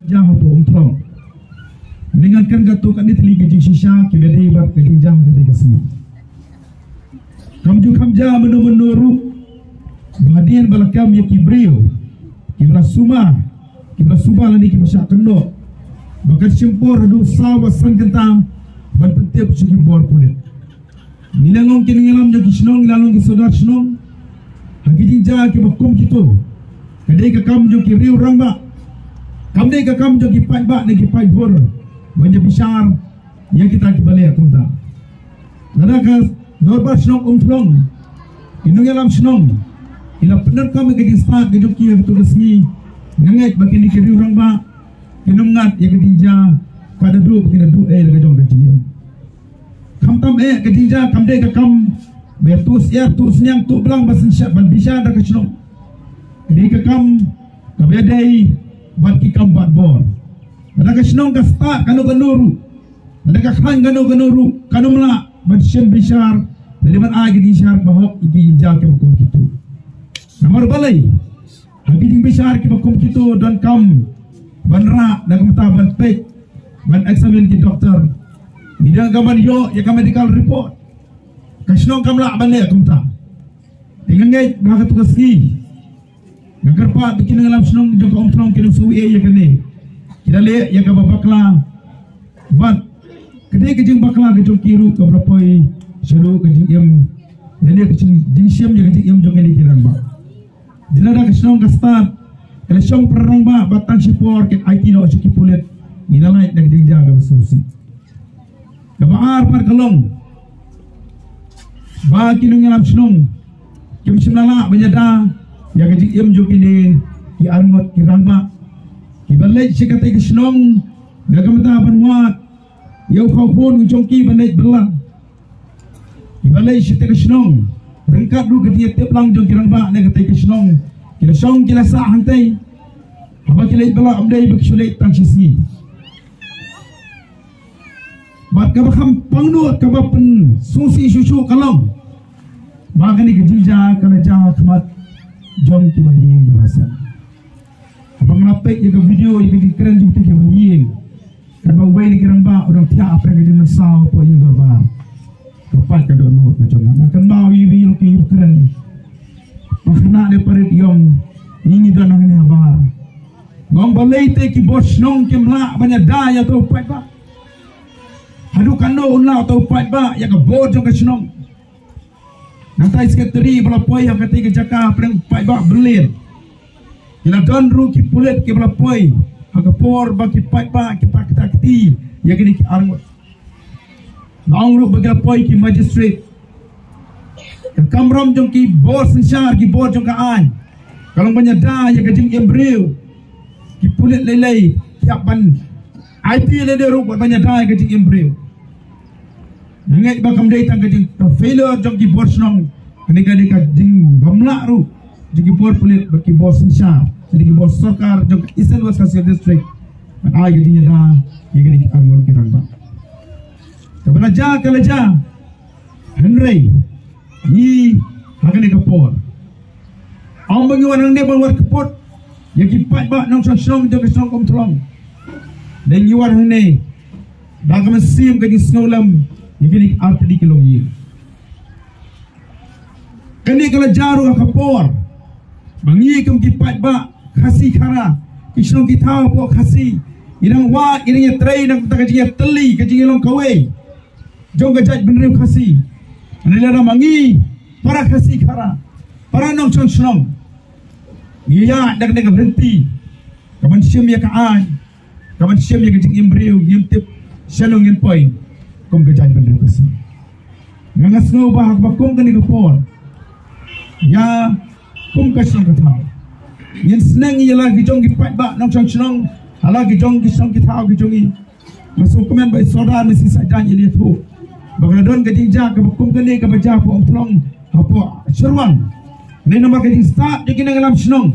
Jangan apa umtrong. Mendengarkan gato kat ni telinga jing shisha kibedai bar kajing jang kata kasih. Kamju kamja menu-menuru bahadian balakam ya kibriu kibra suma lani kibra kendo bakat sempur adu sawa sang kentang ban petiap suki bor kulit milangong kiningalam jo kisnong lalong kisodar snong hagijing ja kibra kum kito kadai ka kam jo kibriu ramba kamdai ka kam jo kipai ba ne kipai bor banja bisar yang kita kibale akunta nadakas dorbar snong umflong inungalam snong ila benar kami kajing start geduk kia betul resmi ngangait bagi ni kiri orang ba kinungat ya kedinja kada du kena du gadong kajing kam kedinja kam de ka kam betus ya tu senyang tu belang basen syat ban bisa dak snong kedi ka kam kabedai ban ki kam bat bor ada ka snong ka start kanu ganuru ada ka khan ganuru kanu mela ban syem bisar dari ban agi di syar bahok iki ja ke hukum kitu nomor balai hagiding besar ki bakum kito dan kam banra dan kamta ban pek ban examine ki doktor bidang gaman yo ya ka medical report kasnong kamla ban le kamta dengan ngai ba ka tugas ki ngagar pa bikin ngalam snong jo ka umplong ki suwi ya kene kira le ya ka babakla ban kede kejing bakla ke jong kiru ka brapoi selu kejing yam lele kejing dingsiam ya kejing yam jong ni kiran ba Jenada kesong kastar, kesong perang ba batang sipor ket IT no suki pulet, ninalai nak dijang gam susi. Kabar par kalong, ba kinung ngalam senong, kim semnala banyada, ya kejik im jokini, ki arngot ki ramba, ki balai sikate kesong, dagamata banwat, yau kau pun ujongki balai belang, ki balai sikate kesong. Rengkat dulu ketika tiap lang jong kirang ba ne ketai kesnong kila song kila sa hantai apa kila bala amdai beksulit tang sisi bat ka bakam pangnu ka bapen susi susu kalong bagani kejija kana ja khmat jong ki bahiing bahasa abang lapek ya video ini keren juga ki bahiing kan bawai ni kirang ba orang tia apa ke jeng saw po yung gorba kepat ka dono macam mana kan bau ibi yang ki keren makna de parit yong ini donang ni habar ngong balai te ki bos nong ki mla banya daya to pat ba hadu kano unla to pat ba ya ka bod jong ka snong nantai sekretari bala poi yang kata ke jaka preng pat ba berlin kila don ru ki pulet ki bala poi ha por ba ki pat ba ki pak takti ya kini ki arngot Naung ruk bagi poi ki magistrate. Kamram jong ki bos sensar ki bos jong kaan. Kalau banyak dah ya kajing embryo. Ki pulit lelai tiap ban. IT lelai ruk banyak dah ya kajing embryo. Nangai bakam dai tang kajing failure jong ki bos nong. Kani kajing gamla ruk. Jong ki bos pulit bagi bos sensar. Jadi ki bos sarkar jong Eastern West Kasih District. Ai kajing dah ya kajing arngon ki rang ba. Kalaja Henry ni hakani kapor ang bangyuan ang nebal war kapot yang kipat ba nang song jong song komtrong dan yuar hene bagam sim kadi snolam ibini art di kilong yi kani kalaja ru kapor bangi kum kipat ba khasi khara kisong kitau po khasi inang wa inang tray nang tagajiya teli kajing long kawe jong gajaj benerim khasi anila mangi para khasi khara para nong chong chong iya dak dak berhenti kaman siam ya kaan kaman siam ya gajing embryo yim tip shalong yin point kom gajaj benerim khasi ngangas no ba bakom kani kapor ya kom kasong katau yin senang ya lagi jong gipat ba nong chong chong hala gi jong gi song kitau gi jongi masuk komen ba soda mesti sajan ini tu Bagradon kajing ja ke bakum kene ke baca po omplong apa serwang ni nama kajing start je kena ngalam senong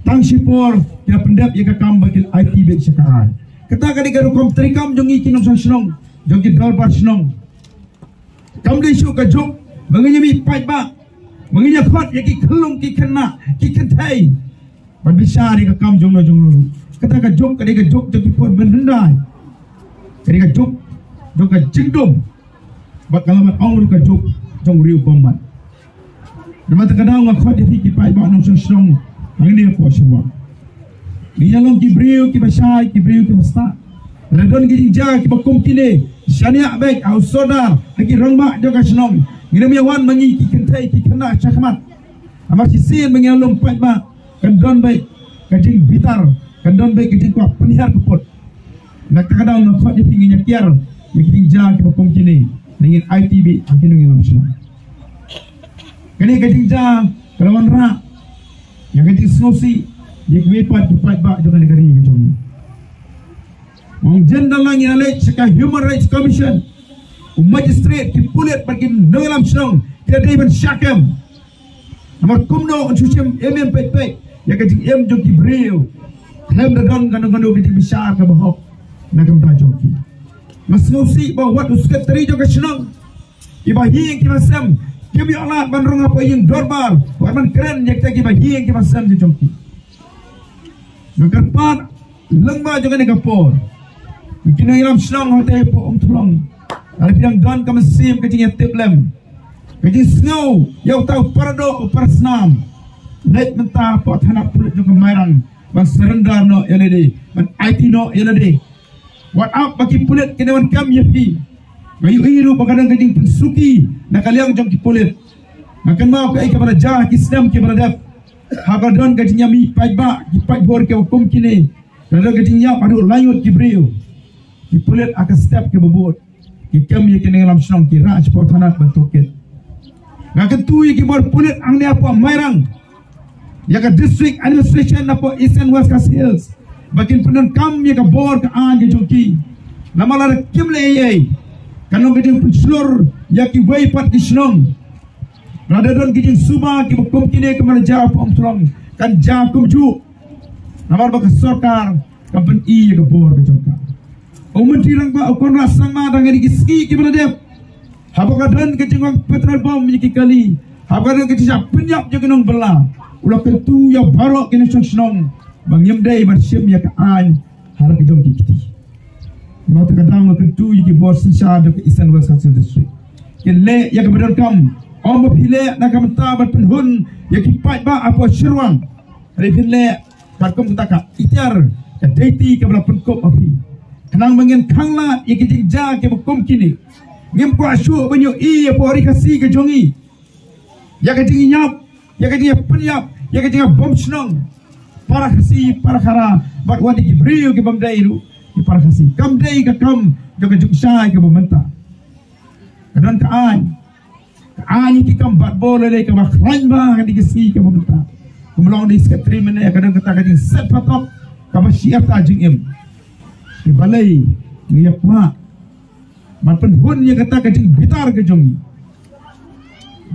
tang sipor ya pendap ya kakam bakil IT bet sekarang kata kali garu kom trikam jongi kinong senong jongi dal bar senong kam de syu ka jok Bangnya mi pai ba. Bangnya khot ya ki khlung ki kena ki kentai. Berbisa di kam jong lo. Kata ka jok ka jok ki pon menendai. Kadi ka jok ka jingdom. Bakalamat ong ka jok jong riu bombat. Nama terkadang ngakot dia fikir pai ba nong song ang dia po semua. Dia long ki brio ki basai ki brio ki basta. Radon ki ja ki bakum kine. Syania baik au soda lagi rongma joka senong. Ngina miawan mangi ki kentai ki kena chakmat. Amar si sin mengalom pai ba kendon baik kajing bitar kendon baik kajing ko penihar kepot. Nak terkadang ngakot dia pinginya kiar ki ja ki bakum kine dengan ITB akin ngilam senong. Kini kajing ja kelawan ra yang kajing snosi dia kewepat kepat bak dengan negara ini macam ni. Orang jenderal langit alek sekai Human Rights Commission magistrate ki pulit bagi dalam senong tidak ada iban syakam amar kumno uncusem MMPP yang kajing jom ki brio klaim dadon kanu kajing bisa ke bahok nakam tajoki mas snosi bawa wat uskat teri joka senong ibahi ki masam Kami Allah bandrung apa yang dorbal, warman keren yang kita bagi yang kita sam di jongki. Nangkarpat lengma juga negapor. Kini ilam senang hotel po tolong. Ada yang don kami sim kecingnya tiplem. Kecing snow, yau tahu parado parasnam. Let mentah po tanah pulut juga merang. Bang serendar no LD, bang IT no LD. What up bagi pulut kini wan kami yapi. Bayu iru pakadang kajing pensuki nak kaliang jom ki polit. Makan mau ke kepada jah Islam ke beradab. Hagadon kajing yami pai ba ki pai bor ke hukum kini. Kada kajing ya padu layut ki brio. Ki polit akan step ke bobot. Ki kami ke dalam senong ki raj potanat bentuket. Ngakan tu ki bor polit ang ni apa mairang. Ya ka district administration apa East and West Hills. Bakin penon kam ya ka bor ka an ke joki. Nama lar kimle ye. Kanong kajing penselur yaki waipat ki senong. Radadon kajing suma ki bukum kini kemana jawab om tolong kan jakum ju. Namar baka sorkar kampen i ya gebor ke jongka. Om menteri rang ba okon rasang ma dang di ski ki beradep. Habakadan kajing wang petrol bom yaki kali. Habakadan kajing penyap je kenong bela. Ulah kentu ya barok kini senong. Bang yemdai bersim ya ka an harap ki jongki kiti. Mau terkadang kentu yaki bos sensyad ke Eastern West District. Kile ya kebenar kam, om bile nak kamta berpenhun yaki pai ba apa syirwang. Hari bile berkom taka ityar ke deiti ke belah penkop api. Kenang mengen kangla yaki jingja ke bekom kini. Ngem ko asu banyo i apa hari kasih ke jongi. Ya ke jing nyap, ya ke jing penyap, ya ke jing bom senong. Para kasih para kara bat wadi ki brio ke bamdairu. Para kasih kam day ka kam juga juksai ke pemerintah kadang kaan ki kam bat boleh le ka bakran ba di kesi ke pemerintah kumulong di sekretari mana kadang kata kajing set patop ka siap ta jing em di balai ni apa man penhun ya kata kajing bitar ke jongi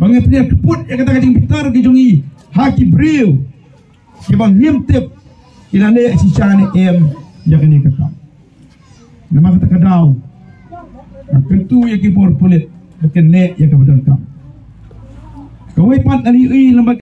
bang ya keput ya kata kajing bitar ke jongi haki brio ke bang nimtip ilale si chane em ya kini ka kam nama kata kadau, kentu yang kipor pulit, bukan le yang kebetulan kam. Kau ipat dari lembaga.